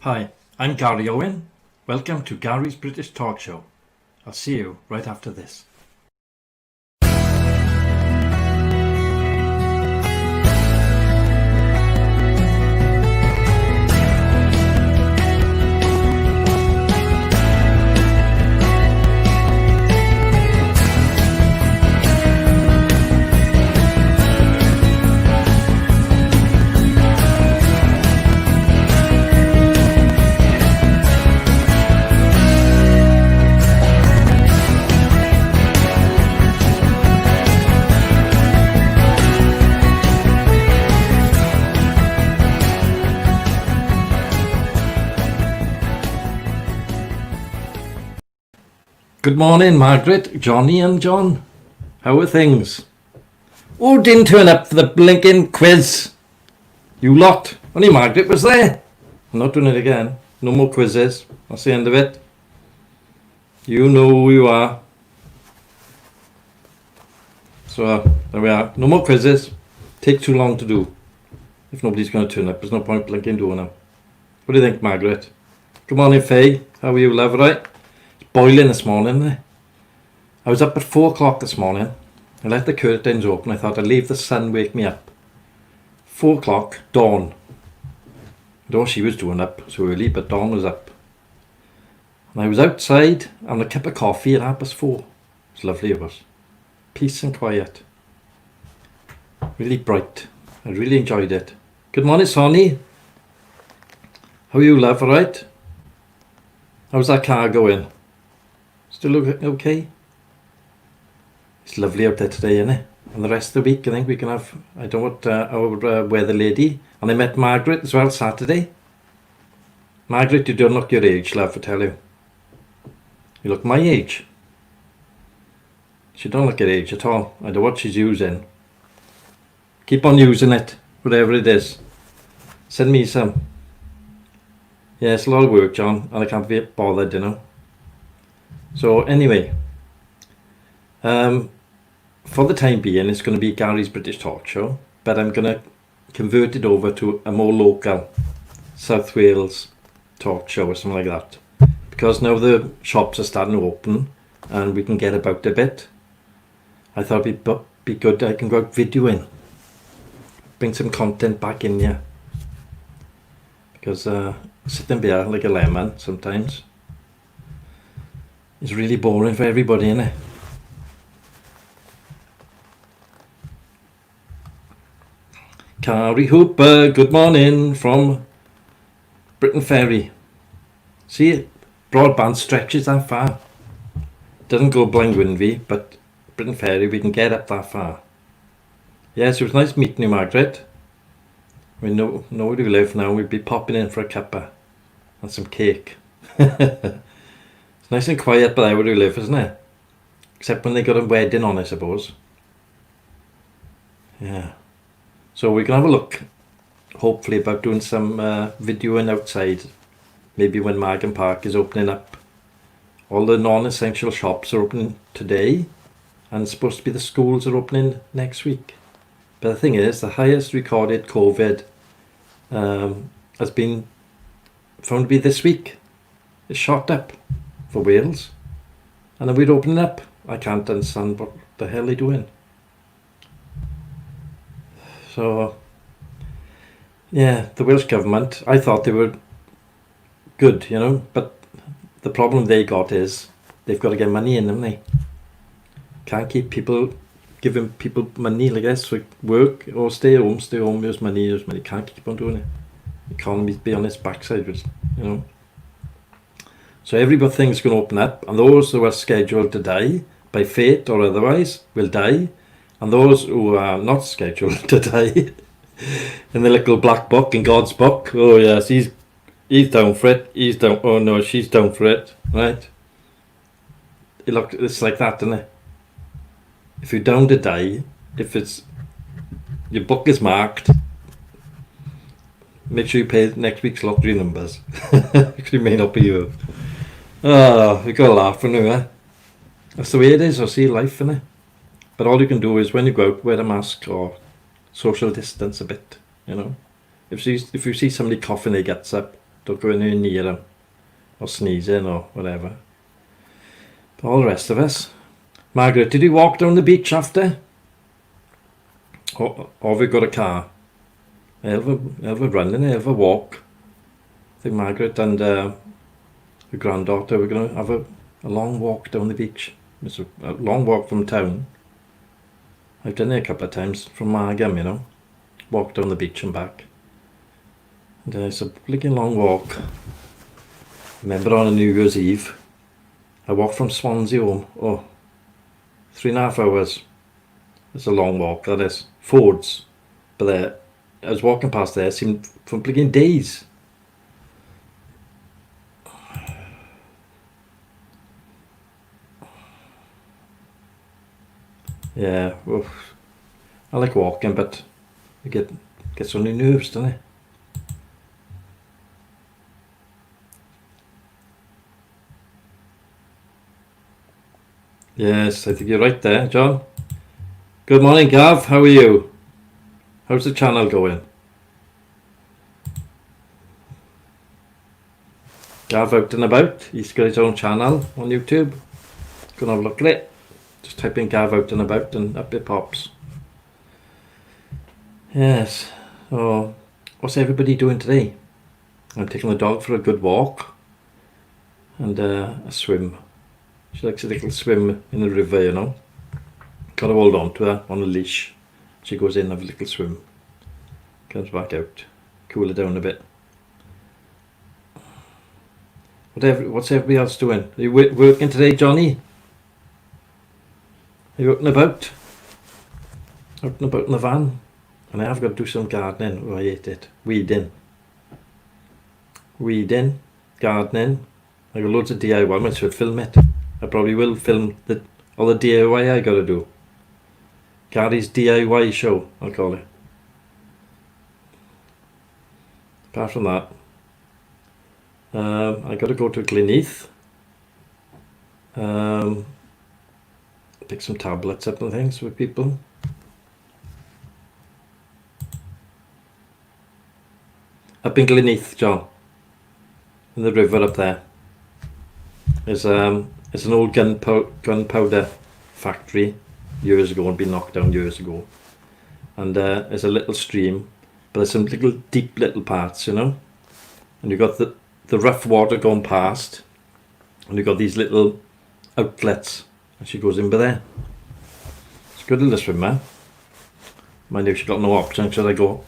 Hi, I'm Gary Owen. Welcome to Gary's British Talk Show. I'll see you right after this. Good morning, Margaret, Johnny and John. How are things? Oh, didn't turn up for the blinking quiz. You lot. Only Margaret was there. I'm not doing it again. No more quizzes. That's the end of it. You know who you are. So, there we are. No more quizzes. Take too long to do. If nobody's going to turn up, there's no point blinking doing them. What do you think, Margaret? Good morning, Faye. How are you, love? Right? Boiling this morning. I was up at 4 o'clock this morning. I left the curtains open. I thought I'd leave the sun wake me up. 4 o'clock, dawn. I don't know what she was doing up so early, but dawn was up. And I was outside having a cup of coffee at 4:30. It was lovely, it was. Peace and quiet. Really bright. I really enjoyed it. Good morning, Sonny. How are you, love? All right? How's that car going? Still okay? It's lovely out there today, isn't it? And the rest of the week, I think we can have, I don't know what, our weather lady. And I met Margaret as well Saturday. Margaret, you don't look your age, love, I tell you. You look my age. She don't look your age at all. I don't know what she's using. Keep on using it, whatever it is. Send me some. Yeah, it's a lot of work, John, and I can't be bothered, you know. So anyway, for the time being, it's going to be Gary's British Talk Show, but I'm going to convert it over to a more local South Wales talk show or something like that. Because now the shops are starting to open and we can get about a bit, I thought it'd be good I can go out videoing, bring some content back in here. Because sitting there like a lemon sometimes is really boring for everybody, innit? Carrie Hooper, good morning from Britain Ferry. See, broadband stretches that far. Doesn't go Blaenwynfi, but Britain Ferry, we can get up that far. Yes, it was nice meeting you, Margaret. We know where we live now. We'd be popping in for a cuppa and some cake. It's nice and quiet by where we live, isn't it? Except when they got a wedding on, I suppose. Yeah. So we can have a look, hopefully, about doing some videoing outside. Maybe when Margam Park is opening up. All the non-essential shops are opening today, and it's supposed to be the schools are opening next week. But the thing is, the highest recorded COVID has been found to be this week. It's shot up for Wales. And then we're opening up. I can't understand what the hell they're doing. So, yeah, the Welsh government, I thought they were good, you know, but the problem they got is they've got to get money in, haven't they? Can't keep giving people money like this for work or stay home, use money. Can't keep on doing it. The economy's be on its backside, you know. So everything's going to open up, and those who are scheduled to die, by fate or otherwise, will die. And those who are not scheduled to die, in the little black book, in God's book, oh yes, he's down for it, oh no, she's down for it, right? It's like that, isn't it? If you're down to die, if your book is marked, make sure you pay next week's lottery numbers. Actually, may not be you. Oh, we got a laugh from you, eh? That's the way it is, I see life, innit? But all you can do is when you go out, wear a mask or social distance a bit, you know. If you see somebody coughing their guts up, Don't go anywhere near them. Or sneezing or whatever. But all the rest of us. Margaret, did you walk down the beach after? Or have you got a car? Have a running, have a walk. I think Margaret and her granddaughter were going to have a long walk down the beach. It's a long walk from town. I've done it a couple of times from Margam, you know. Walk down the beach and back. And it's a blinking long walk. Remember on a New Year's Eve, I walked from Swansea home. 3.5 hours. It's a long walk, that is. Fords. But I was walking past there, it seemed for blinking days. Yeah, I like walking, but it gets on your nerves, doesn't it? Yes, I think you're right there, John. Good morning, Gav. How are you? How's the channel going? Gav out and about. He's got his own channel on YouTube. Go and have a look at it. Just type in Gav out and about and up it pops. Yes. Oh, what's everybody doing today? I'm taking the dog for a good walk and a swim. She likes a little swim in the river, you know. Got to hold on to her on a leash. She goes in, have a little swim. Comes back out. Cool her down a bit. What's everybody else doing? Are you working today, Johnny? Are you out and about? Out and about in the van? And I have got to do some gardening. Oh, I hate it. Weeding, gardening. I got loads of DIY. I might film it. I probably will film all the DIY I got to do. Gary's DIY show, I'll call it. Apart from that, I got to go to Neath. Pick some tablets up and things for people. Up in Neath, John, in the river up there. It's an old gunpowder factory years ago and been knocked down years ago. And there's a little stream, but there's some deep little parts, you know. And you've got the rough water going past, and you've got these little outlets, and she goes in by there. It's a good little swimmer. Mind you, she got no option, should I go?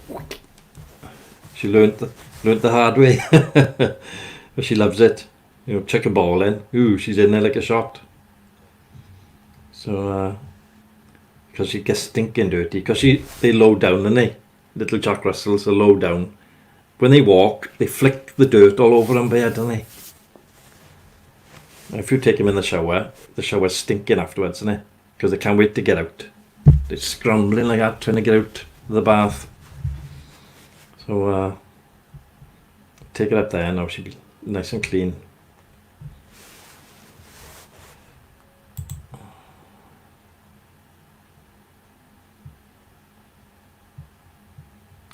She learnt the hard way, but she loves it. You know, chuck a ball in. Ooh, she's in there like a shot. So, because she gets stinking dirty, because they low down, and they little Jack Russells are low down. When they walk, they flick the dirt all over them bed, don't they? And if you take them in the shower's stinking afterwards, isn't it? Because they can't wait to get out. They're scrambling like that, trying to get out of the bath. So, take it up there now. She'll be nice and clean.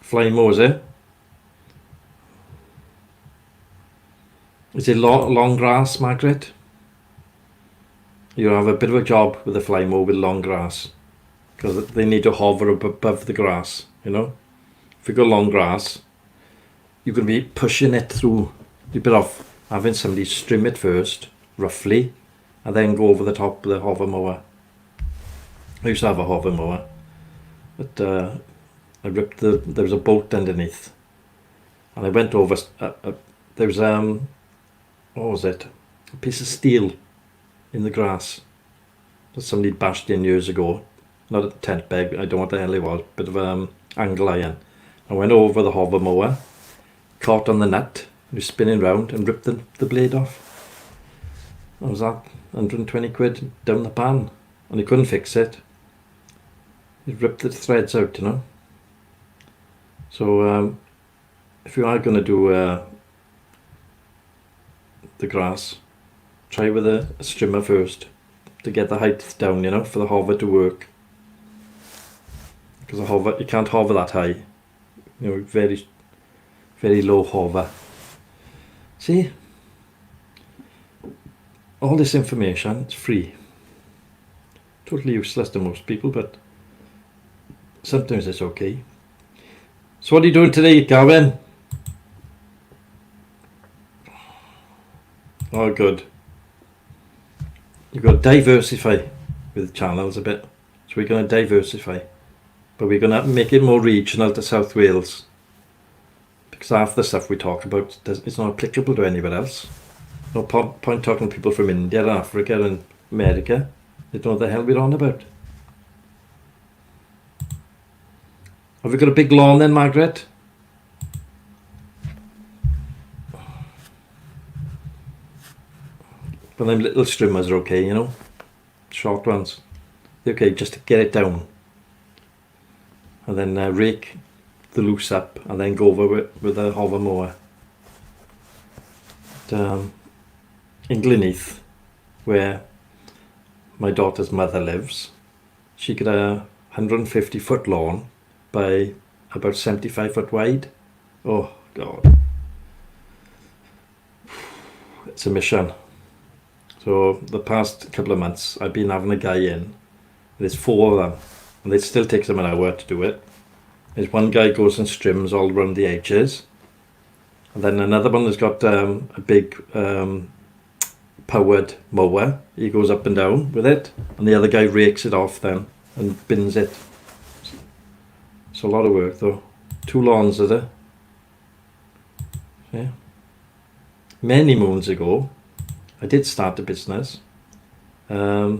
Flying mower, is it long grass, Margaret? You have a bit of a job with a fly mower with long grass, because they need to hover above the grass, you know. If you go long grass, you're going to be pushing it through. You're better off having somebody trim it first, roughly, and then go over the top of the hover mower. I used to have a hover mower, but I ripped there was a bolt underneath, and I went over, there was what was it? A piece of steel in the grass that somebody bashed in years ago. Not a tent peg, I don't know what the hell it was, bit of angle iron. I went over the hover mower, caught on the nut, and was spinning round and ripped the blade off. What was that? 120 quid down the pan, and he couldn't fix it. He ripped the threads out, you know. So if you are going to do the grass, try with a strimmer first to get the height down, you know, for the hover to work. Because a hover, you can't hover that high, you know, very, very low hover. See, all this information is free. Totally useless to most people, but sometimes it's okay. So what are you doing today, Gavin? Oh, good. You've got to diversify with channels a bit. So we're going to diversify. But we're going to make it more regional to South Wales. Because half the stuff we talk about is not applicable to anywhere else. No point talking to people from India and Africa and America. They don't know what the hell we're on about. Have we got a big lawn then, Margaret? But them little strimmers are okay, you know. Short ones. They're okay just to get it down. And then rake the loose up and then go over with a hover mower. In Neath, where my daughter's mother lives, she got a 150-foot lawn by about 75 foot wide. Oh God, it's a mission. So the past couple of months I've been having a guy in. There's 4 of them and it still takes them an hour to do it. There's one guy goes and strims all around the edges, and then another one has got a big powered mower. He goes up and down with it, and the other guy rakes it off then and bins it. It's a lot of work though. 2 lawns is it? Yeah. Many moons ago I did start a business where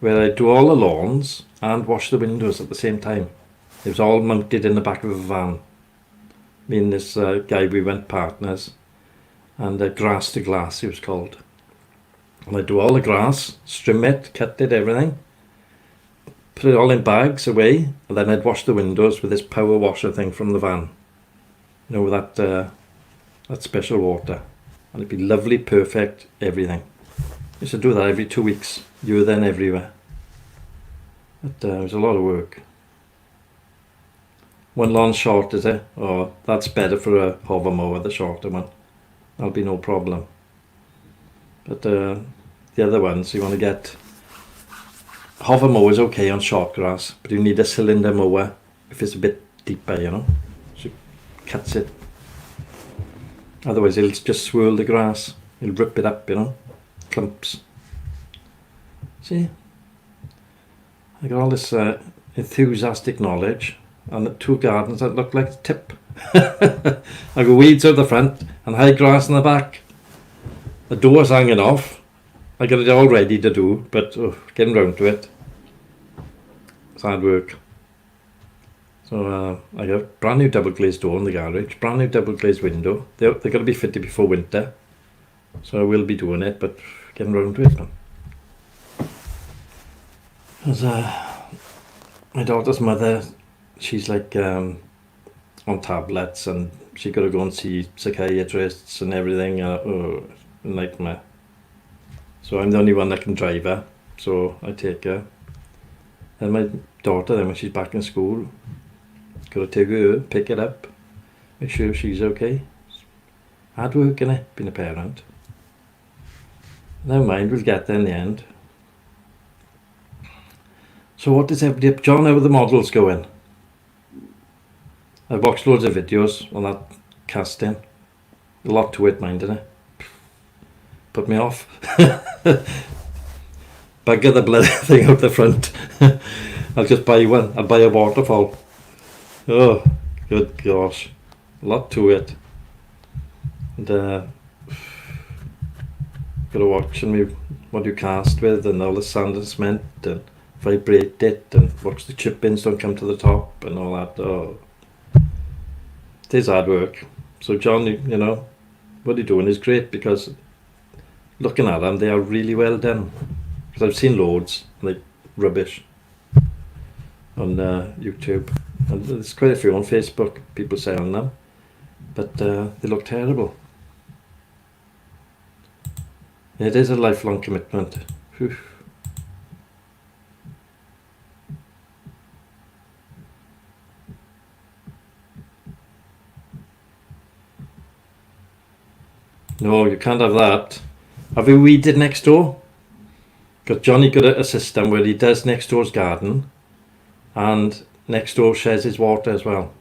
I do all the lawns and wash the windows at the same time. It was all mounted in the back of a van. Me and this guy, we went partners, and grass to glass it was called. And I do all the grass, trim it, cut it, everything, put it all in bags away, and then I'd wash the windows with this power washer thing from the van. You know, with that special water. And it'd be lovely, perfect, everything. I used to do that every 2 weeks. You were then everywhere. But it was a lot of work. 1 lawn short, is it? Oh, that's better for a hover mower, the shorter one. That'll be no problem. But the other ones, you want to get... Hover mower is okay on short grass, but you need a cylinder mower if it's a bit deeper, you know. So it cuts it. Otherwise it'll just swirl the grass. It'll rip it up, you know. Clumps. See? I got all this enthusiastic knowledge. And 2 gardens that look like a tip. I got weeds out the front and high grass in the back. The door's hanging off. I got it all ready to do, but getting round to it. It's hard work. So I got a brand new double glazed door in the garage, brand new double glazed window. They're got to be fitted before winter. So I will be doing it, but getting round to it, man. Because my daughter's mother, she's like on tablets, and she got to go and see psychiatrists and everything. Nightmare. So I'm the only one that can drive her, so I take her. And my daughter, then when she's back in school, got to take her, pick it up, make sure she's okay. Hard work, innit, being a parent. Never mind, we'll get there in the end. So what is everybody up? John, how are the models going? I've watched loads of videos on that casting. A lot to it, mind, innit? Put me off. Bugger the bloody thing out the front. I'll just buy one. I'll buy a waterfall. Oh, good gosh. A lot to it. And gotta watch what you cast with, and all the sand and cement, and vibrate it, and watch the chip ins don't come to the top and all that. Oh, it is hard work. So John, you know, what you're doing is great, because looking at them, they are really well done. Because I've seen loads, like rubbish on YouTube, and there's quite a few on Facebook, people selling them, but they look terrible. It is a lifelong commitment. Whew. No, you can't have that. Have you weeded next door? Because Johnny got a system where he does next door's garden, and next door shares his water as well.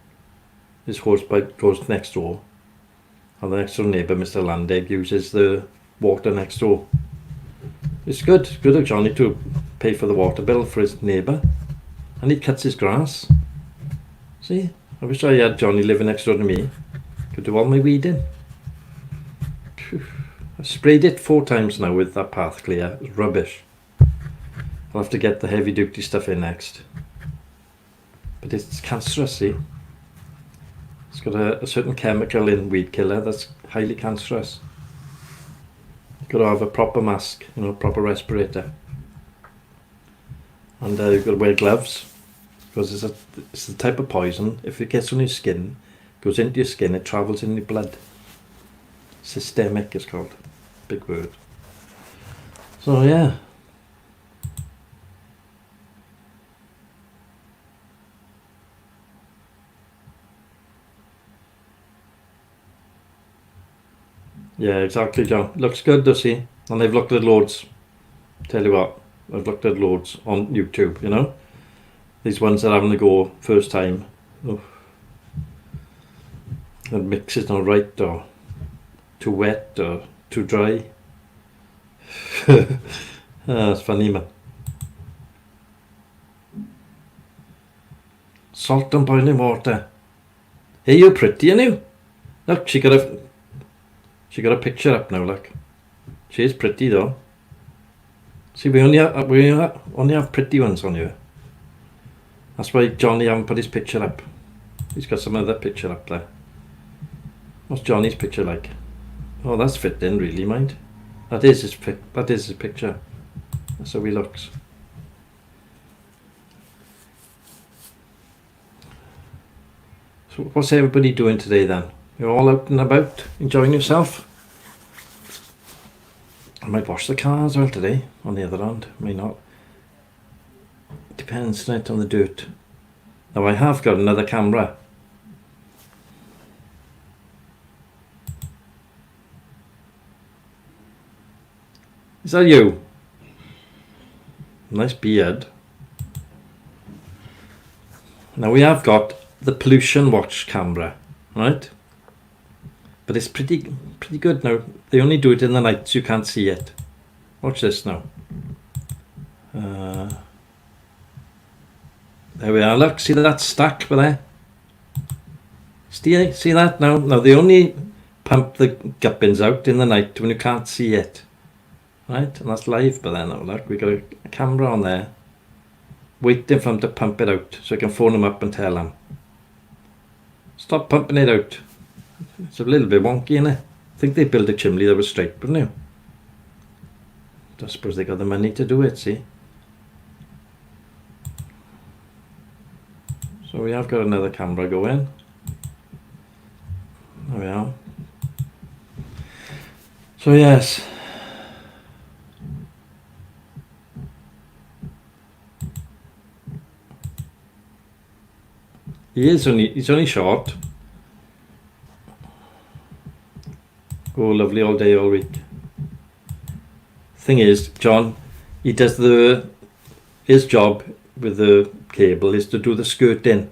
His hose pipe goes next door, and the next door neighbour, Mr. Landig, uses the water next door. It's good. It's good of Johnny to pay for the water bill for his neighbour, and he cuts his grass. See, I wish I had Johnny living next door to me. Could do all my weeding. Phew. I've sprayed it 4 times now with that path clear. It's rubbish. I'll have to get the heavy duty stuff in next. But it's cancerous, see? It's got a certain chemical in weed killer that's highly cancerous. You've got to have a proper mask, you know, proper respirator. And you've got to wear gloves, because it's the type of poison, if it gets on your skin, goes into your skin, it travels in your blood. Systemic, it's called. Big word. So yeah. Yeah, exactly, John. Looks good, does he? And I've looked at loads. Tell you what, I've looked at loads on YouTube, you know? These ones that are having to go first time. Oh. The mix is not right, or too wet, or too dry. That's funny, man. Salt and boiling water. Hey, you're pretty, aren't you? Look, she got a picture up now, look. She is pretty though. See, we only have pretty ones on here. That's why Johnny haven't put his picture up. He's got some other picture up there. What's Johnny's picture like? Oh, that's fit in, really, mind. That is his picture. That's how he looks. So what's everybody doing today then? You're all out and about, enjoying yourself? I might wash the car as well today, on the other hand, may not. Depends, doesn't it, on the dirt. Now I have got another camera. Is that you? Nice beard. Now we have got the pollution watch camera, right? But it's pretty good now. They only do it in the night, so you can't see it. Watch this now. There we are. Look, see that stack there? See that now? Now they only pump the gubbins out in the night when you can't see it. Right? And that's live, but then now look, we got a camera on there waiting for them to pump it out so I can phone them up and tell them. Stop pumping it out. It's a little bit wonky, innit? I think they built a chimney that was straight, but no. I suppose they got the money to do it, see? So we have got another camera going. There we are. So yes. He's only short. Oh, lovely, all day, all week. Thing is, John, he does his job with the cable is to do the skirting.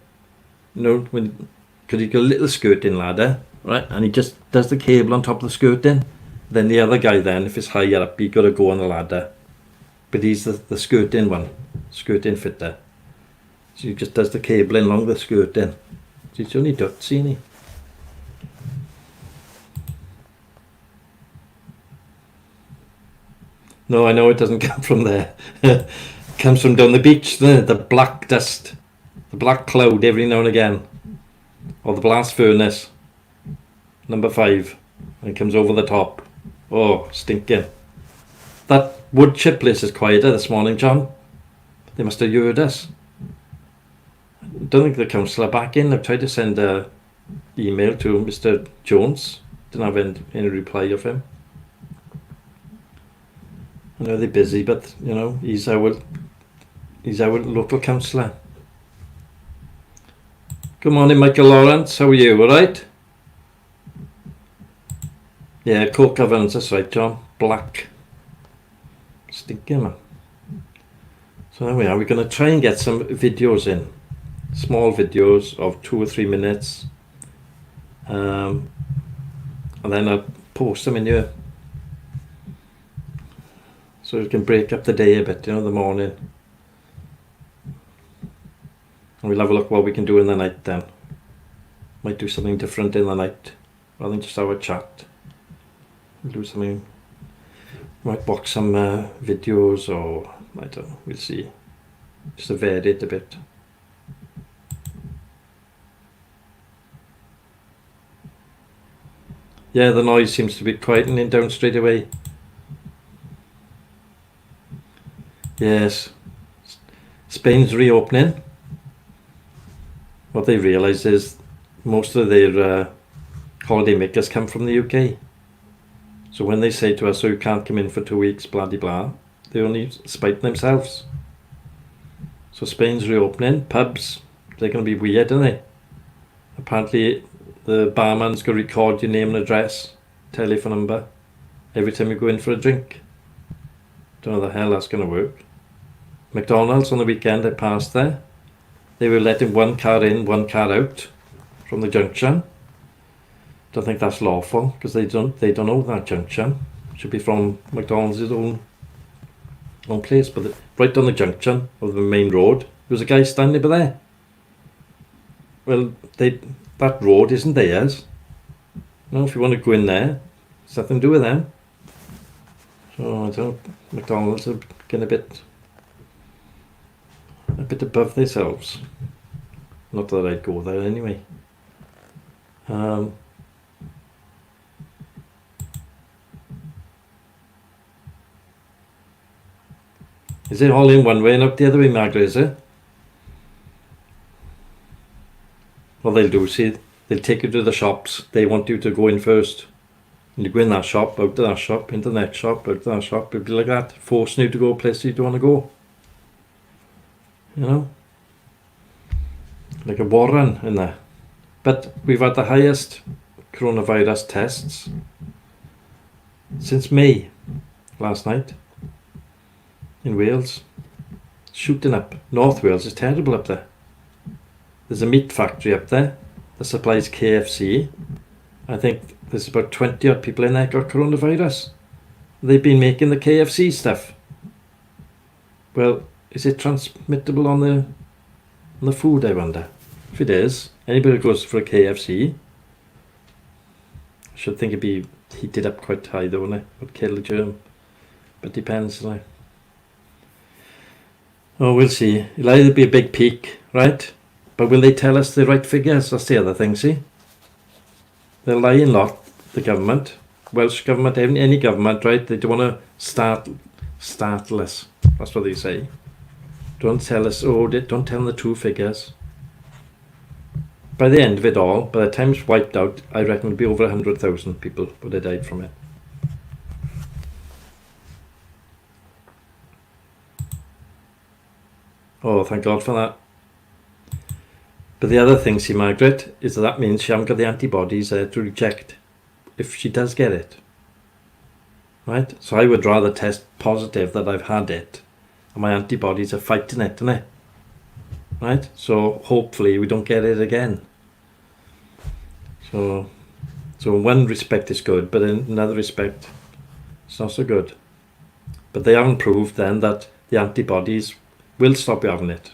You know, because he got a little skirting ladder, right? And he just does the cable on top of the skirting. Then the other guy, then, if it's higher up, he got to go on the ladder. But he's the skirting one, skirting fitter. So he just does the cabling along the skirting. So it's only ducts, isn't he? No, I know it doesn't come from there. It comes from down the beach, the black dust, the black cloud every now and again. Or the blast furnace, number 5, and it comes over the top. Oh, stinking. That wood chip place is quieter this morning, John. They must have heard us. I don't think the council are back in. I've tried to send an email to Mr. Jones. Didn't have any reply of him. I know they're busy, but you know, he's our local councillor. Good morning, Michael Lawrence. How are you? All right? Yeah, coat coverings, that's right, John. Black. Stinking, man. So there we are. We're going to try and get some videos in. Small videos of 2 or 3 minutes. And then I'll post them in here. So we can break up the day a bit, the morning. And we'll have a look what we can do in the night then. Might do something different in the night rather than just have a chat. We'll do something. Might watch some videos, or I don't know, we'll see. Just to vary it a bit. Yeah, the noise seems to be quietening down straight away. Yes. Spain's reopening. What they realise is most of their holiday makers come from the UK. So when they say to us, "Oh, you can't come in for 2 weeks, blah de blah," they only spite themselves. So Spain's reopening. Pubs, they're going to be weird, aren't they? Apparently the barman's going to record your name and address, telephone number, every time you go in for a drink. Don't know how the hell that's going to work. McDonald's on the weekend, I passed there. They were letting one car in, one car out from the junction. Don't think that's lawful because they don't own that junction. It should be from McDonald's own place, but right on the junction of the main road, there was a guy standing over there. Well, that road isn't theirs. If you want to go in there, it's nothing to do with them. So I don't. McDonald's are getting a bit above themselves. Not that I'd go there anyway. Is it all in one way and out the other way, Margaret, is it? What they'll do, see, they'll take you to the shops. They want you to go in first. And you go in that shop, out to that shop, into the next shop, out to that shop. It'll be like that, forcing you to go places you don't want to go. Like a war run in there. But we've had the highest coronavirus tests since May last night in Wales. Shooting up. North Wales is terrible up there. There's a meat factory up there that supplies KFC. I think there's about 20 odd people in there got coronavirus. They've been making the KFC stuff. Well, is it transmittable on the food, I wonder? If it is, anybody who goes for a KFC, I should think it'd be heated up quite high though, wouldn't it? Would kill the germ. But depends, like. Oh, we'll see. It'll either be a big peak, right? But will they tell us the right figures? That's the other thing, see? They're lying a lot, the government. Welsh government, any government, right? They don't want to startle us. That's what they say. Don't tell us, don't tell them the true figures. By the end of it all, by the time it's wiped out, I reckon it'll be over 100,000 people would have died from it. Oh, thank God for that. But the other thing, see, Margaret, is that means she hasn't got the antibodies to reject if she does get it. Right? So I would rather test positive that I've had it and my antibodies are fighting it, innit? Right? So hopefully we don't get it again. So in one respect it's good, but in another respect it's not so good. But they haven't proved then that the antibodies will stop you having it.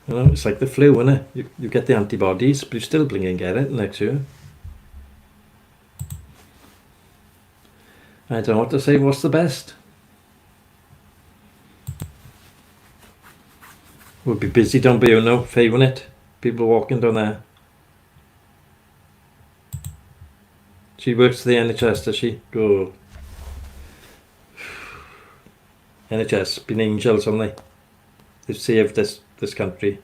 It's like the flu, isn't it? You get the antibodies, but you still bling and get it next year. I don't know what to say. What's the best? We'll be busy down by Faye, won't it? People walking down there. She works for the NHS, does she? Go. NHS, been angels, haven't they? They've saved this country.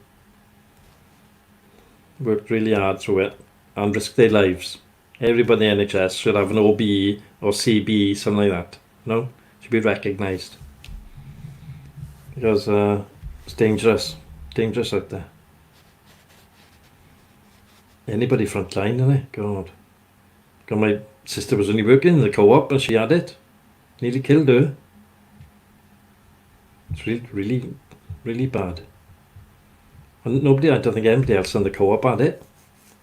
Worked really hard through it and risked their lives. Everybody in the NHS should have an OBE or CBE, something like that. No? Should be recognised. Because it's dangerous. Dangerous out there. Anybody front line, isn't it? God. Because my sister was only working in the co-op and she had it. Nearly killed her. It's really, really bad. And nobody, I don't think anybody else in the co-op had it.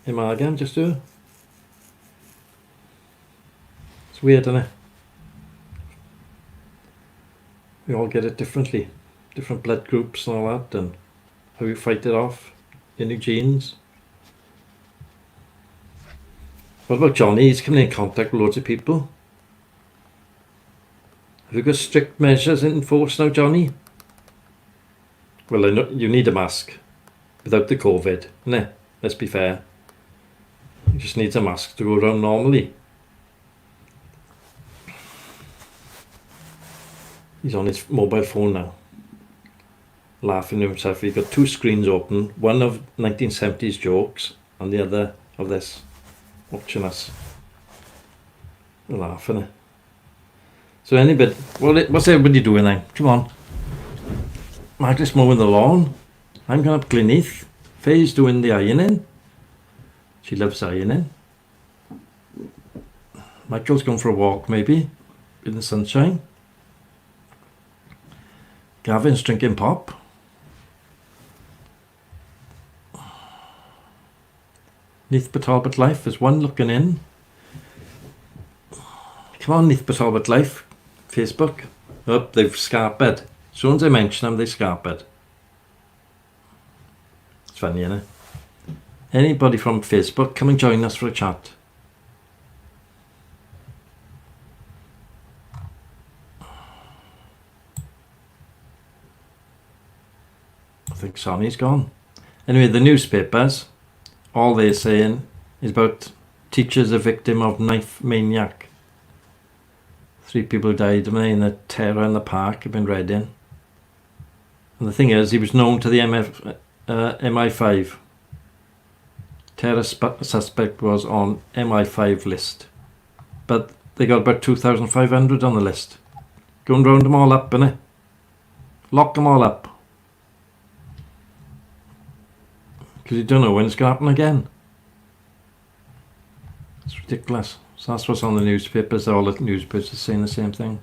In Margam, just her. It's weird, isn't it? We all get it differently. Different blood groups and all that, and how you fight it off. Your new genes. What about Johnny? He's coming in contact with loads of people. Have you got strict measures in force now, Johnny? Well, I know you need a mask without the COVID, innit? Let's be fair. He just needs a mask to go around normally. He's on his mobile phone now, laughing to himself. He's got two screens open, one of 1970s jokes and the other of this, watching us. They're laughing at. So anybody, what's everybody doing then? Come on. Margaret's mowing the lawn. I'm going up to Neath. Faye's doing the ironing. She loves ironing. Michael's going for a walk maybe, in the sunshine. Gavin's drinking pop. Neath Talbot Life, there's one looking in. Come on, Neath Talbot Life, Facebook. Oh, they've scarped. As soon as I mention them, they scarped. It's funny, isn't it? Anybody from Facebook, come and join us for a chat. I think Sonny's gone. Anyway, the newspapers, all they're saying is about teachers a victim of knife maniac. 3 people died in a terror in the park up in Reading. And the thing is, he was known to the MI5. Terror suspect was on MI5 list. But they got about 2,500 on the list. Going round them all up, innit? Lock them all up. Because you don't know when it's going to happen again. It's ridiculous. So that's what's on the newspapers. All the newspapers are saying the same thing.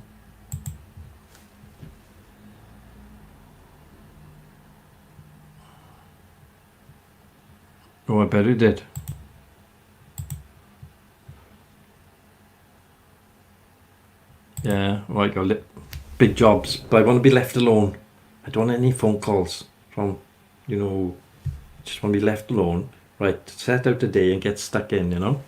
Oh, I bet he did. Yeah, well, I got big jobs, but I want to be left alone. I don't want any phone calls from, you know, just want to be left alone. Right, set out a day and get stuck in, you know.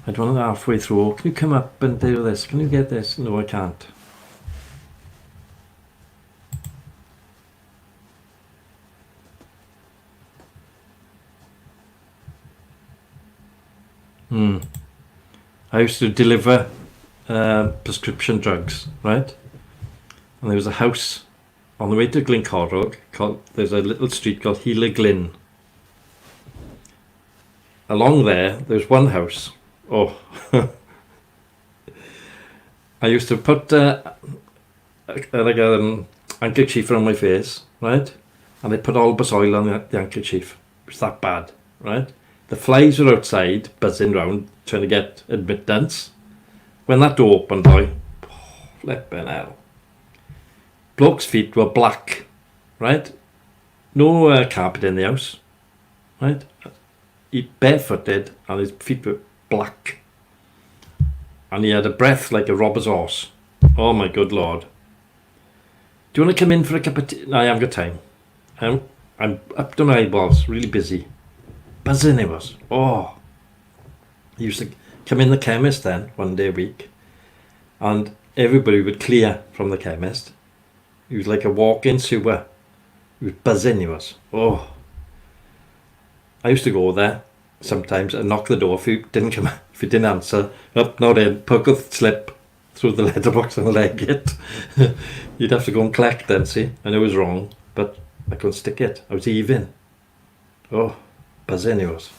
I don't want to halfway through, oh, can you come up and do this? Can you get this? No, I can't. I used to deliver prescription drugs, right? And there was a house on the way to Glencorrog called, there's a little street called Hela Glyn. Along there's one house. Oh, I used to put like a handkerchief around my face, right? And I put all the oil on the handkerchief. It was that bad, right? The flies were outside, buzzing round, trying to get admittance. When that door opened, flipping hell. Bloke's feet were black, right? No carpet in the house, right? He barefooted and his feet were black. And he had a breath like a robber's horse. Oh my good lord. Do you want to come in for a cup of tea? No, I haven't got time. I'm up to my eyeballs, really busy. Buzzing it was. Oh. He used to come in the chemist then, one day a week. And everybody would clear from the chemist. He was like a walk-in sewer. He was buzzing, he was. Oh. I used to go there sometimes and knock the door if you didn't come, if you didn't answer. Up, not in, poke a slip through the letterbox and leg it. You'd have to go and collect then, see. I know it was wrong, but I couldn't stick it. I was even. Oh, buzzing he was.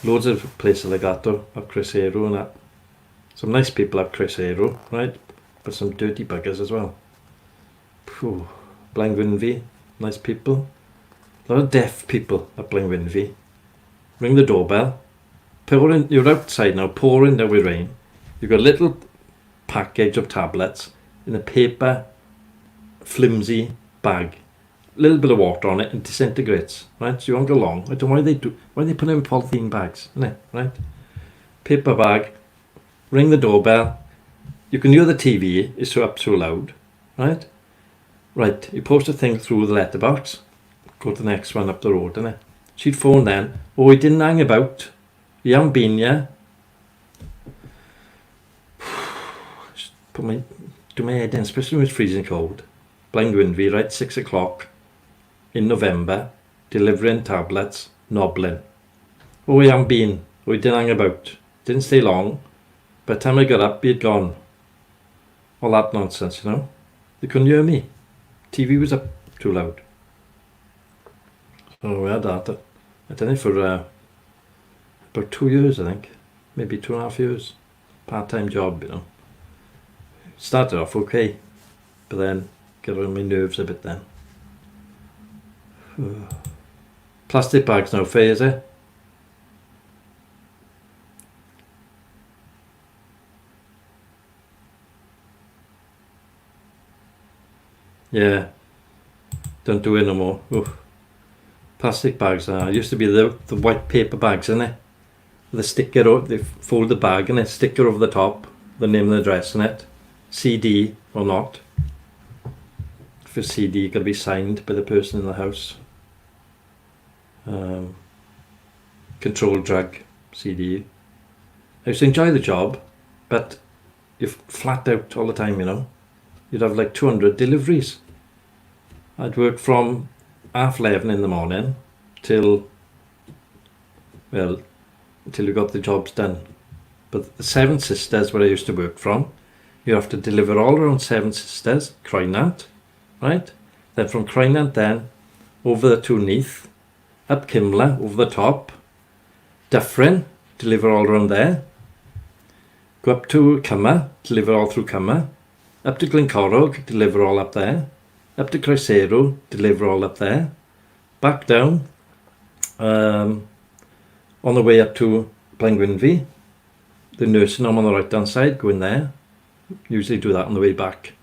Loads of places like that though, up Chris Aero and that. Some nice people up Chris Aero, right? But some dirty buggers as well. Phew. Blaenvinvi, nice people. A lot of deaf people at Blaenvinvi. Ring the doorbell. pouring, you're outside now, pouring down with rain. You've got a little package of tablets in a paper, flimsy bag. A little bit of water on it and disintegrates, right? So you won't go long. I don't know why they put it in polythene bags, isn't it, right? Paper bag, ring the doorbell. You can hear the TV, it's up so loud, right? Right, you post a thing through the letterbox, go to the next one up the road, innit? She'd phone then, oh, he didn't hang about, he haven't been yet. Do my head in, especially when it's freezing cold. Blind Winvy, right, 6 o'clock in November, delivering tablets, nobbling. Oh, he haven't been, oh, he didn't hang about, didn't stay long. By the time I got up, he'd gone. All that nonsense, you know. They couldn't hear me. TV was up too loud. So we had that. I done it for about 2 years, I think. Maybe 2.5 years. Part-time job, you know. Started off okay, but then got on my nerves a bit then. Plastic bags no fair, is it? Yeah, don't do it no more. Oof. Plastic bags used to be the white paper bags, innit? The sticker, they fold the bag and a sticker over the top, the name and the address in it, CD or not. If it's CD, it's got to be signed by the person in the house. Controlled drug CD. I used to enjoy the job, but you're flat out all the time, you know. You'd have like 200 deliveries. I'd work from 11:30 in the morning till you got the jobs done. But the Seven Sisters, where I used to work from, you have to deliver all around Seven Sisters, Croynant, right? Then from Croynant then, over to Neath, up Kimla, over the top, Dyffryn, deliver all around there, go up to Cummer, deliver all through Cummer, up to Glencorrog, deliver all up there, up to Croesero, deliver all up there, back down, on the way up to Blaengwynfi, the nursing home on the right hand side, go in there, usually do that on the way back,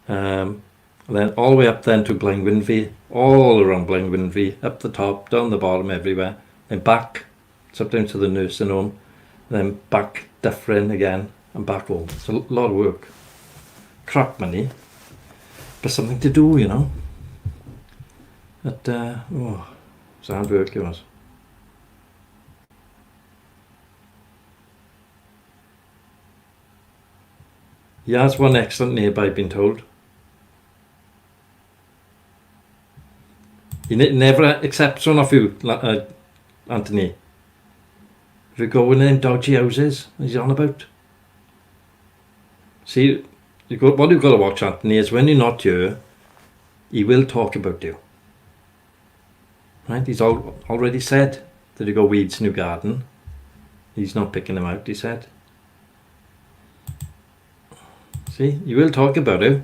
and then all the way up then to Blaengwynfi, all around Blaengwynfi, up the top, down the bottom, everywhere, then back, sometimes to the nursing home, then back Dyffryn again, and back home. It's a lot of work. Crap money, but something to do, you know. But it's hard work it was. He has one excellent neighbour, I've been told. He never accepts one of you, Anthony. If you go in them dodgy houses, he's on about. See, what you've got to watch, Anthony, is when you're not here, he will talk about you. Right? He's already said that you got weeds in your garden. He's not picking them out, he said. See, he will talk about you.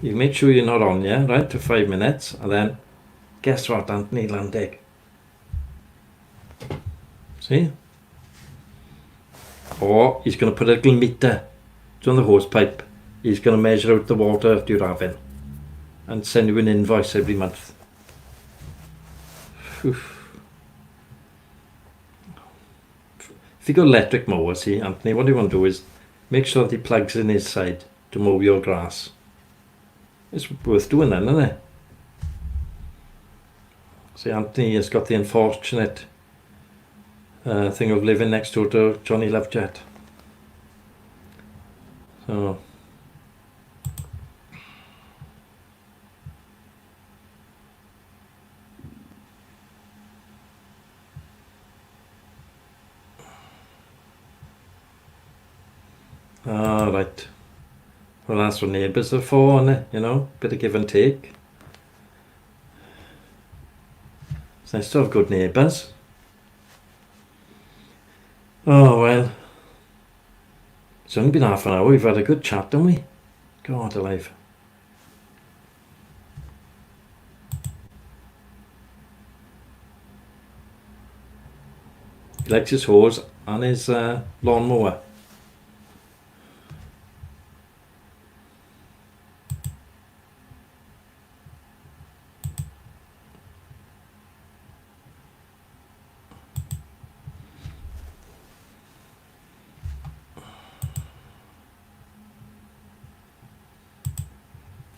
You make sure you're not on, yeah, right, for 5 minutes, and then guess what, Anthony Landig? See? Or he's going to put a little meter on the hose pipe. He's going to measure out the water that you're having and send you an invoice every month. Oof. If you got electric mower, see, Anthony, what you want to do is make sure that he plugs in his side to mow your grass. It's worth doing then, isn't it? See, Anthony has got the unfortunate thing of living next door to Johnny Lovejet. So right. Well, that's what neighbours are for, isn't it? You know, bit of give and take. It's nice to have good neighbours. Oh well, it's only been half an hour. We've had a good chat, haven't we? God alive. He likes his hose and his lawnmower.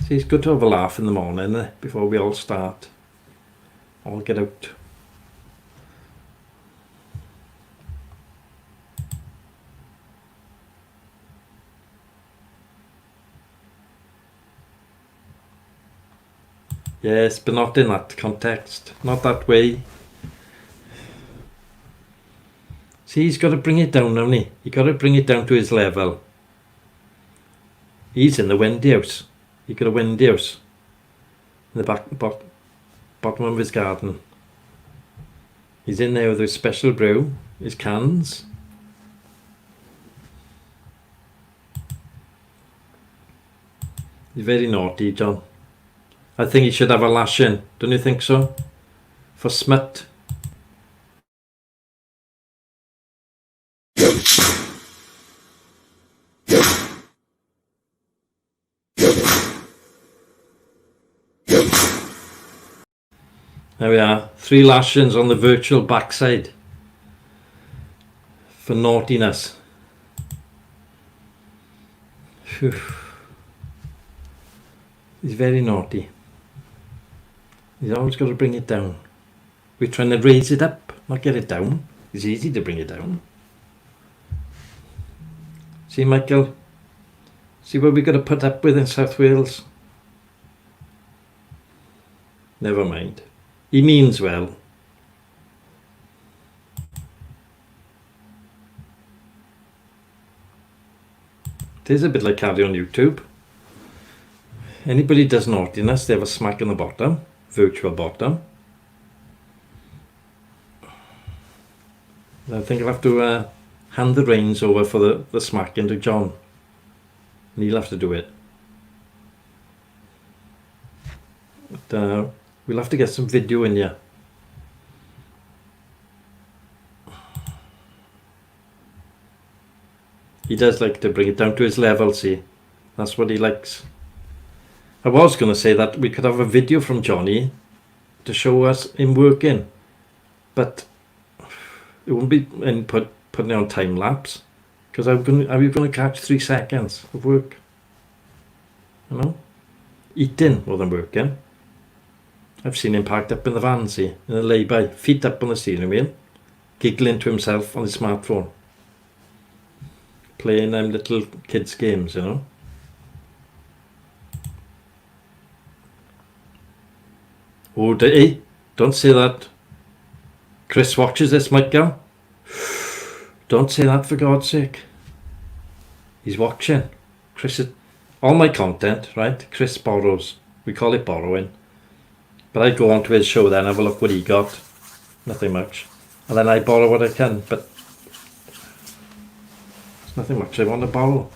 See, it's good to have a laugh in the morning before we all start. All get out. Yes, but not in that context. Not that way. See, he's got to bring it down, hasn't he? He's got to bring it down to his level. He's in the windy house. He's got a windy house in the bottom of his garden. He's in there with his special brew, his cans. He's very naughty, John. I think he should have a lashing. Don't you think so? For smut. There we are, 3 lashings on the virtual backside for naughtiness. Whew. He's very naughty. He's always got to bring it down. We're trying to raise it up, not get it down. It's easy to bring it down. See, Michael? See what we've got to put up with in South Wales? Never mind. He means well. It is a bit like carry on YouTube. Anybody does naughtiness, they have a smack in the bottom, virtual bottom. I think I'll have to hand the reins over for the smacking to John. And he'll have to do it. But, we'll have to get some video in here. He does like to bring it down to his level, see. That's what he likes. I was going to say that we could have a video from Johnny to show us him working. But it wouldn't be putting it on time lapse. Because are we going to catch 3 seconds of work? You know? Eating more than working. I've seen him parked up in the van, see, in a lay-by, feet up on the steering wheel, giggling to himself on his smartphone, playing them little kids' games, you know. Oh, hey, don't say that. Chris watches this, Michael. Don't say that, for God's sake. He's watching. Chris is, all my content, right, Chris borrows. We call it borrowing. But I go onto his show then, have a look what he got. Nothing much. And then I borrow what I can, but there's nothing much I want to borrow.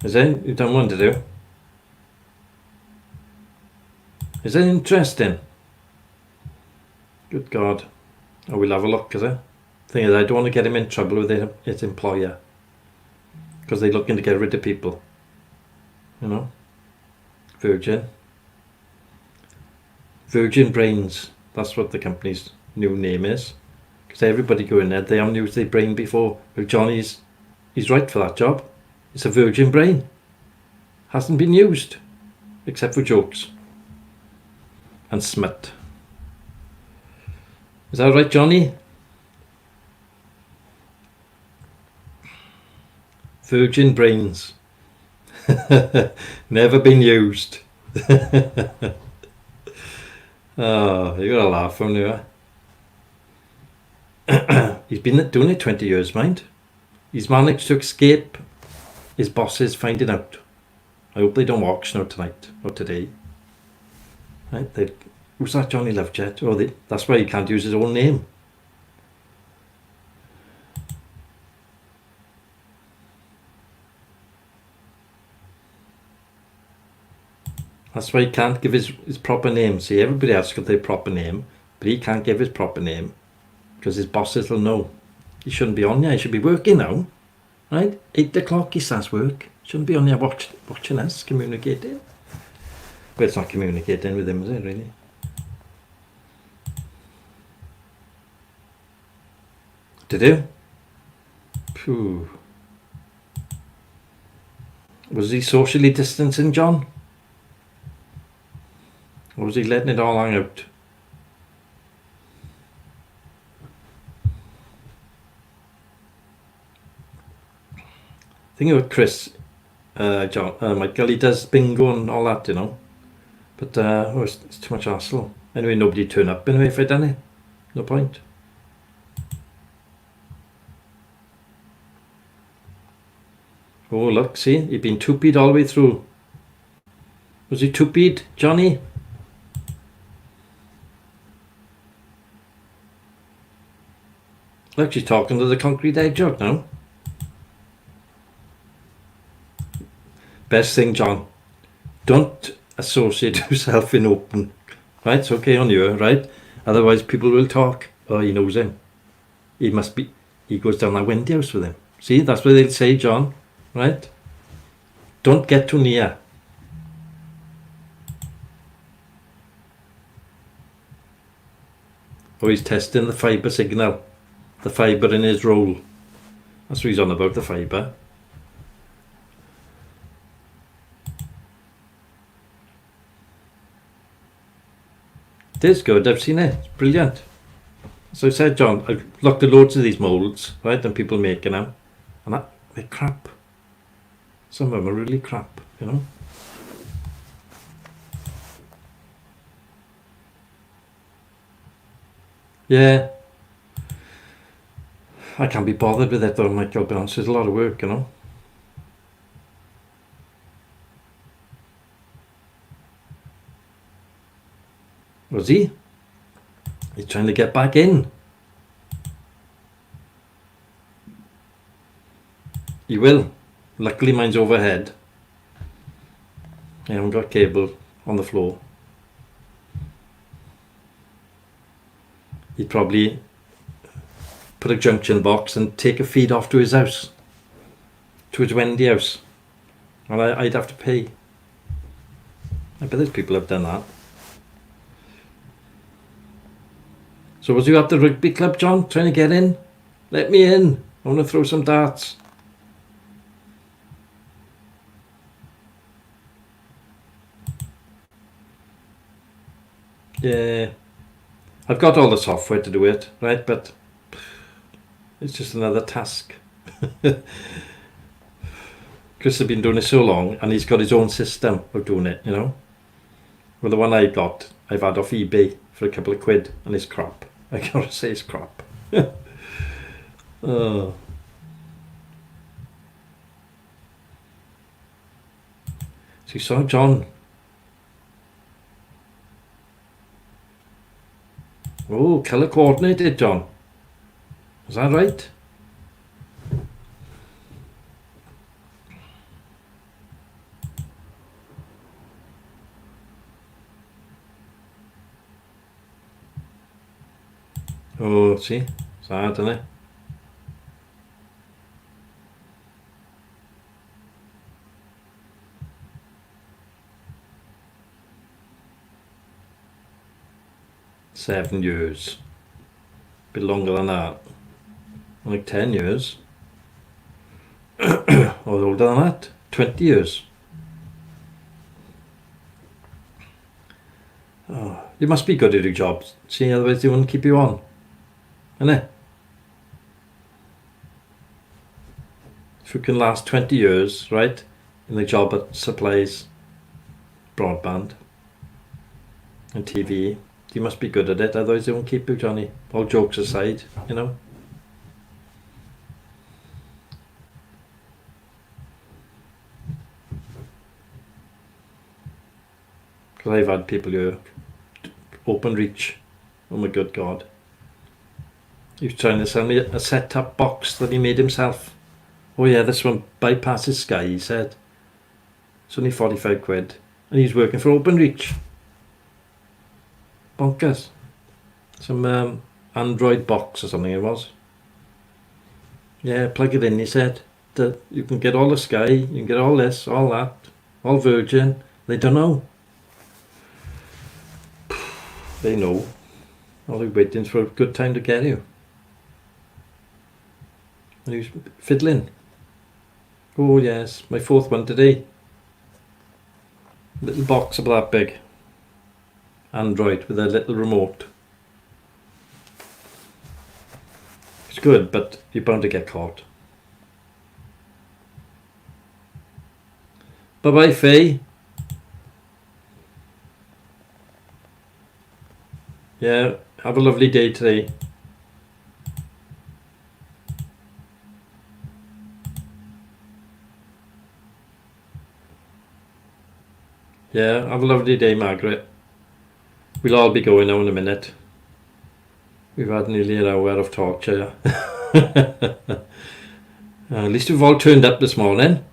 Is it? You don't want to do? Is it interesting? Good God. Oh, we'll have a look, is it? Thing is, I don't want to get him in trouble with his employer. Because they're looking to get rid of people. You know? Virgin Brains. That's what the company's new name is. Because everybody go in there, they haven't used their brain before. Well, Johnny's right for that job. It's a virgin brain. Hasn't been used. Except for jokes. And smut. Is that right, Johnny? Virgin brains. Never been used. Oh, you gotta laugh from there. He's been doing it 20 years, mind. He's managed to escape his bosses finding out. I hope they don't watch now tonight or today. Right? Who's that Johnny Lovejet? Oh, that's why he can't use his own name. That's why he can't give his proper name. See, everybody else got their proper name, but he can't give his proper name because his bosses will know. He shouldn't be on there. He should be working now, right? 8 o'clock he starts work. Shouldn't be on there watching us, communicating. But it's not communicating with him, is it, really? Did you? Phew. Was he socially distancing, John? Or was he letting it all hang out? Thing about Chris, Michael, he does bingo and all that, you know. But it's too much hassle. Anyway, nobody turn up anyway if I done it. No point. Oh, look, see, he'd been two-peed all the way through. Was he two-peed, Johnny? Look, she's talking to the concrete egg jug now. Best thing, John, don't associate yourself in open. Right, it's okay on you, right? Otherwise people will talk. Oh, he knows him. He goes down that windy house with him. See, that's what they'll say, John. Right? Don't get too near. Oh, he's testing the fibre signal. The fibre in his roll. That's what he's on about, the fibre. It is good, I've seen it. It's brilliant. So I said, John, I've looked at loads of these moulds, right, and people making them. And they're crap. Some of them are really crap, you know. Yeah. I can't be bothered with it though, Michael, be honest. It's a lot of work, you know. Was he? He's trying to get back in. He will. Luckily mine's overhead. I haven't got cable on the floor. He'd probably put a junction box and take a feed off to his house. To his Wendy house. And I'd have to pay. I bet there's people have done that. So was you at the rugby club, John, trying to get in? Let me in. I want to throw some darts. Yeah. I've got all the software to do it, right? But it's just another task. Chris has been doing it so long and he's got his own system of doing it, you know. Well, the one I've had off eBay for a couple of quid and it's crap. I gotta say it's crap. Oh. So you saw John. Oh, colour coordinated, John. Is that right? Oh, see, it's hard, isn't it? Seven years. A bit longer than that. Like 10 years. Or older than that. 20 years. Oh, you must be good at your job. See, otherwise they wouldn't keep you on. Innit? If you can last 20 years, right, in the job that supplies broadband and TV, you must be good at it, otherwise they won't keep you, Johnny. All jokes aside, you know. Because I've had people here, open reach, oh my good God. He was trying to sell me a set-top box that he made himself. Oh yeah, this one bypasses Sky, he said. It's only 45 quid. and he's working for OpenReach. Bonkers. Some Android box or something it was. Yeah, plug it in, he said. That you can get all the Sky, you can get all this, all that, all Virgin. They don't know. They know. All they're waiting for a good time to get you. And he was fiddling. Oh yes, my 4th one today. Little box about that big. Android with a little remote. It's good, but you're bound to get caught. Bye bye, Faye. Yeah, have a lovely day today. Yeah, have a lovely day, Margaret. We'll all be going now in a minute. We've had nearly an hour of torture. At least we've all turned up this morning.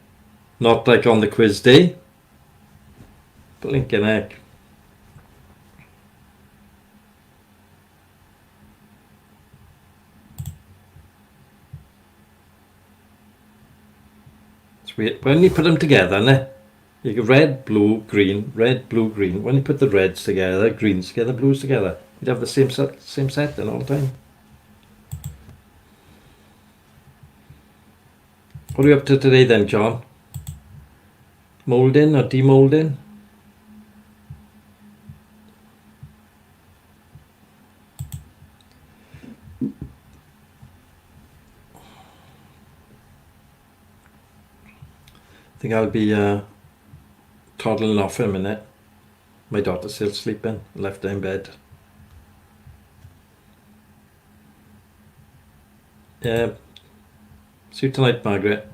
Not like on the quiz day. Blinking heck. It's weird. When you put them together, né? You get red, blue, green, red, blue, green. When you put the reds together, greens together, blues together, you'd have the same set then all the time. What are you up to today then, John? Moulding or demoulding? I think I'll be toddling off in a minute. My daughter's still sleeping, left her in bed. Yeah. See you tonight, Margaret.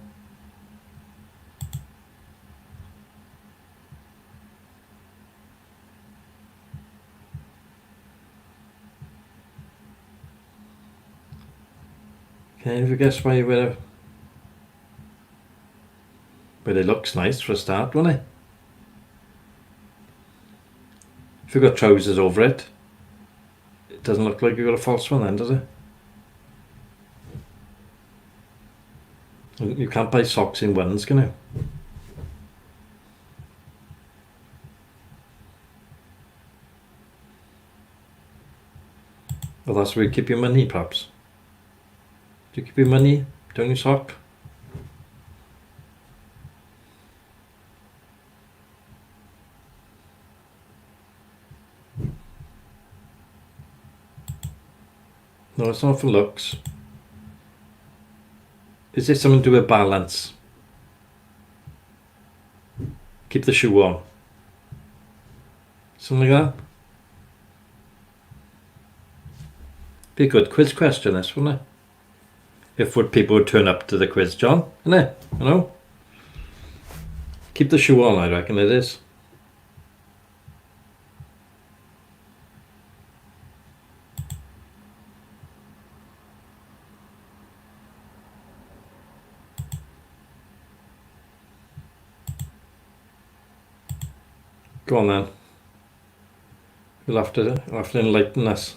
Can you guess why you wear a... But it looks nice for a start, won't it? If you've got trousers over it, it doesn't look like you've got a false one then, does it? You can't buy socks in ones, can you? Well, that's where you keep your money, perhaps. Do you keep your money down your sock? No, it's not for looks. Is this something to do with balance? Keep the shoe on. Something like that? Be a good quiz question, this, wouldn't it? If people would turn up to the quiz, John, isn't it? You know? Keep the shoe on, I reckon it is. Go on then. You'll have to enlighten us.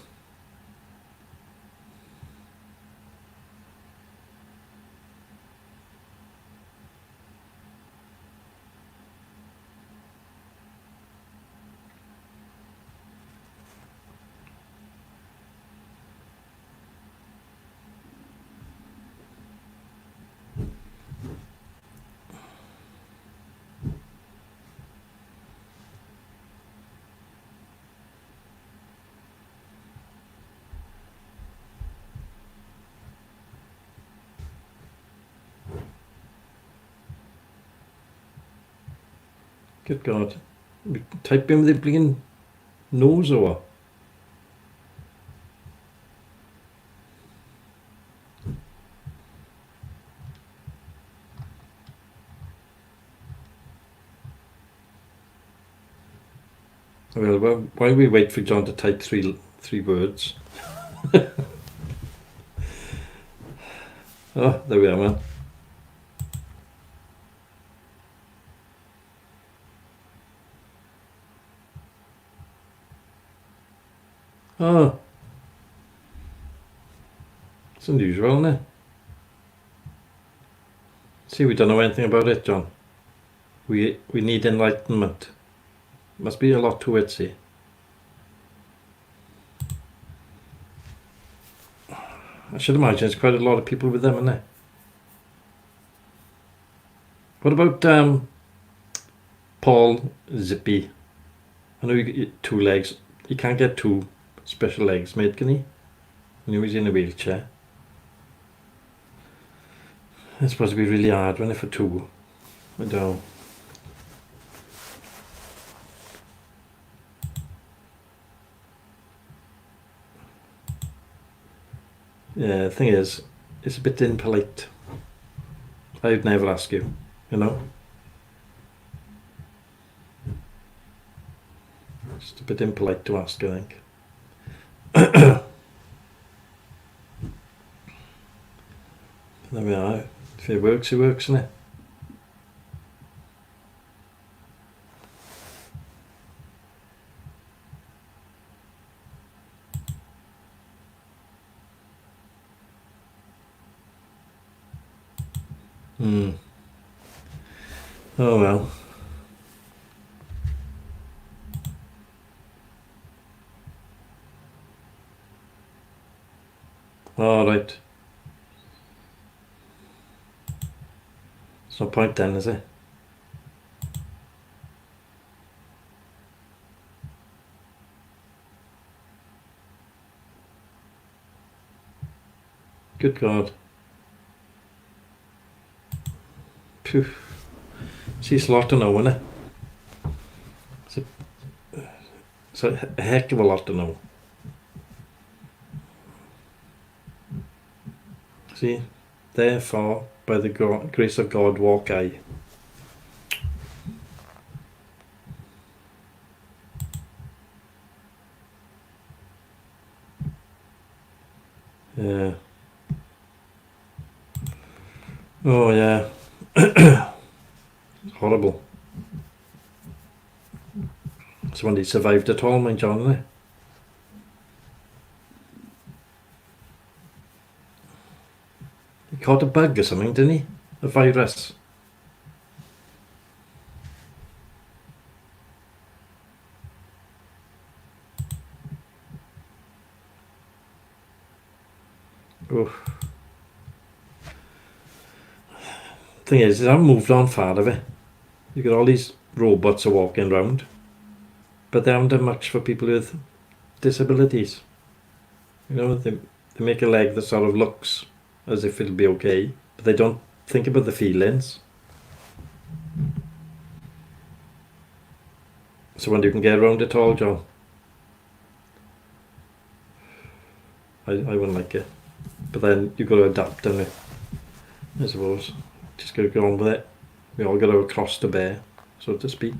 Good God. Type in with the blinking nose or what? Well, while we wait for John to type three words. Oh, there we are, man. Oh, it's unusual, isn't it? See, we don't know anything about it, John. We need enlightenment. Must be a lot to it, see. I should imagine there's quite a lot of people with them, isn't there? What about Paul Zippy? I know you get 2 legs. He can't get 2 special legs made, can he? I know he's in a wheelchair. It's supposed to be really hard when for 2. I don't know. Yeah, the thing is, it's a bit impolite. I'd never ask you, you know? Just a bit impolite to ask, I think. There we are. If it works, isn't it? Oh well. All right. There's no point then, is it? Good God. Phew. See, it's a lot to know, isn't it? It's a heck of a lot to know. See, therefore, by the grace of God, walk I. Yeah. Oh yeah. Horrible. Somebody survived at all, mind John, isn't it? He caught a bug or something, didn't he? A virus. Oh. Thing is, I haven't moved on far of it. You got all these robots are walking around, but they haven't done much for people with disabilities. You know, they make a leg that sort of looks as if it'll be okay, but they don't think about the feelings. So when you can get around it all, John, I wouldn't like it. But then you've got to adapt, don't you? I suppose. Just got to go on with it. We all got to cross the bear, so to speak.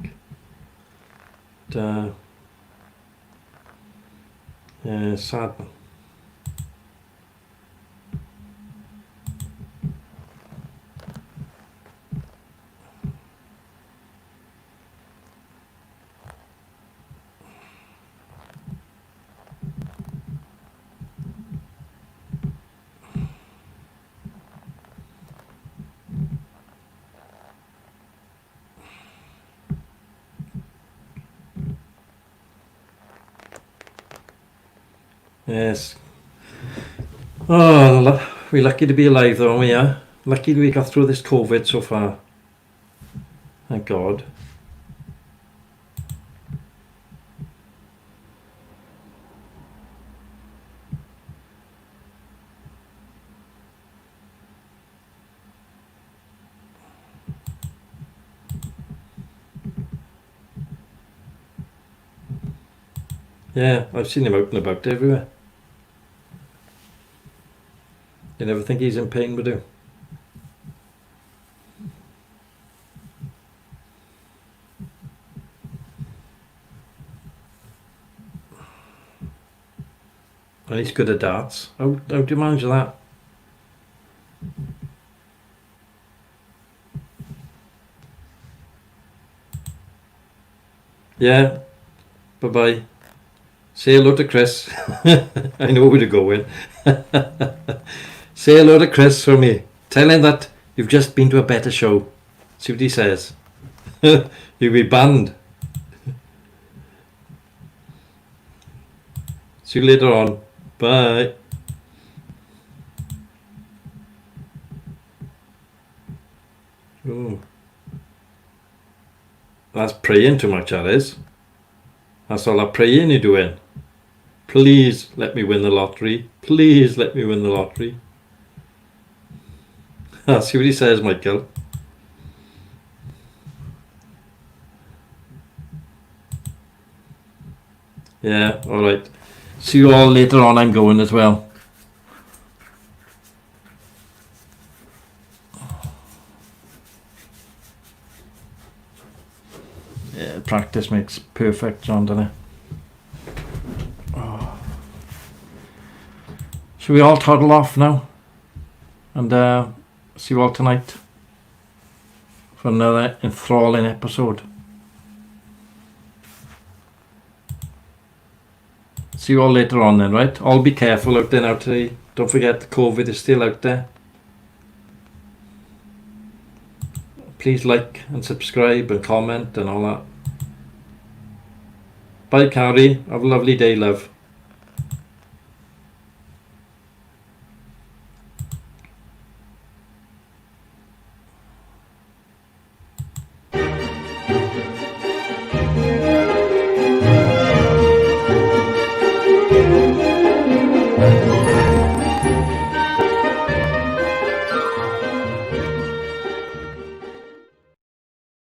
But, yeah, sad. Yes. Oh, we're lucky to be alive though, aren't we? Yeah? Lucky we got through this COVID so far. Thank God. Yeah, I've seen him out and about everywhere. You never think he's in pain, would you? And he's good at darts. How do you manage that? Yeah. Bye-bye. Say hello to Chris. I know where to go in. Say hello to Chris for me. Tell him that you've just been to a better show. See what he says. You'll be banned. See you later on. Bye. Ooh. That's praying too much, that is. That's all that praying you're doing. Please let me win the lottery. Please let me win the lottery. See what he says, Michael. Yeah, alright. See you all later on. I'm going as well. Yeah, practice makes perfect, John, doesn't it? Oh. Should we all toddle off now? And see you all tonight for another enthralling episode. See you all later on then, right? All be careful out there now today. Don't forget the COVID is still out there. Please like and subscribe and comment and all that. Bye, Carrie. Have a lovely day, love.